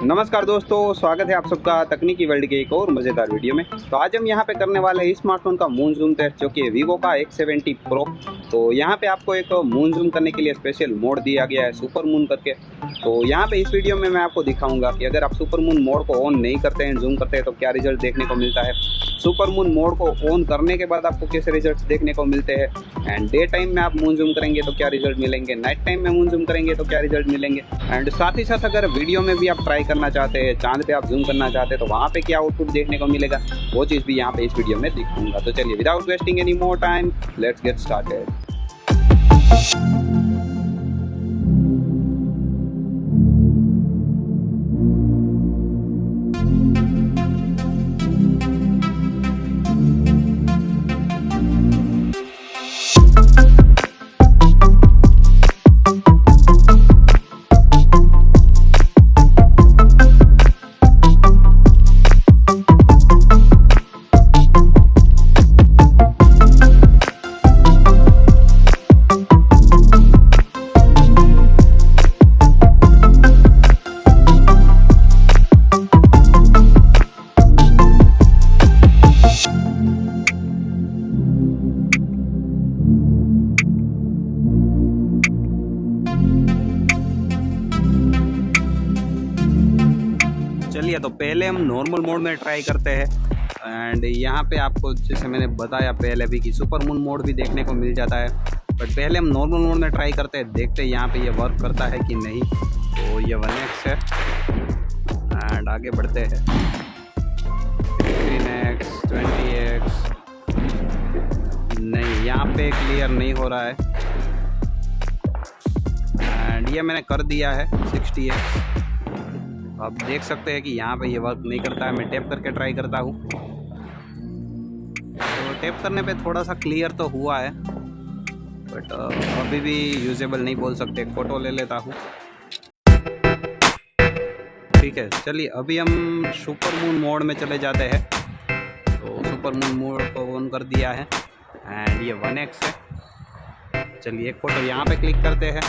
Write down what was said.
नमस्कार दोस्तों, स्वागत है आप सबका तकनीकी वर्ल्ड के एक और मज़ेदार वीडियो में। तो आज हम यहाँ पे करने वाले हैं स्मार्टफोन का मून जूम टेस्ट, जो कि वीवो का x70 प्रो। तो यहाँ पे आपको एक मून जूम करने के लिए स्पेशल मोड दिया गया है, सुपर मून करके। तो यहाँ पे इस वीडियो में मैं आपको दिखाऊंगा कि अगर आप सुपर मून मोड को ऑन नहीं करते हैं, जूम करते हैं, तो क्या रिजल्ट देखने को मिलता है। सुपर मून मोड को ऑन करने के बाद आपको कैसे रिजल्ट देखने को मिलते हैं, एंड डे टाइम में आप मून जूम करेंगे तो क्या रिजल्ट मिलेंगे, नाइट टाइम में मून जूम करेंगे तो क्या रिजल्ट मिलेंगे। एंड साथ ही साथ अगर वीडियो में भी आप ट्राई करना चाहते हैं, चांद पे आप जूम करना चाहते हैं, तो वहाँ पे क्या आउटपुट देखने को मिलेगा, वो चीज़ भी यहाँ पे इस वीडियो में दिखाऊंगा। तो चलिए, without wasting any more time, let's get started. चलिए, तो पहले हम नॉर्मल मोड में ट्राई करते हैं। एंड यहाँ पे आपको जैसे मैंने बताया पहले भी कि सुपर मून मोड भी देखने को मिल जाता है, बट पहले हम नॉर्मल मोड में ट्राई करते हैं, देखते हैं यहाँ पे ये वर्क करता है कि नहीं। तो ये 1x है एंड आगे बढ़ते हैं। 15x 20x नहीं, यहाँ पे क्लियर नहीं हो रहा है। एंड ये मैंने कर दिया है 60x। आप देख सकते हैं कि यहाँ पे ये वर्क नहीं करता है। मैं टैप करके ट्राई करता हूँ, तो टैप करने पे थोड़ा सा क्लियर तो हुआ है, बट अभी भी यूजेबल नहीं बोल सकते। फ़ोटो ले लेता हूँ। ठीक है, चलिए अभी हम सुपर मून मोड में चले जाते हैं। तो सुपर मून मोड को ऑन कर दिया है एंड ये 1x है। चलिए एक फ़ोटो यहाँ पे क्लिक करते हैं।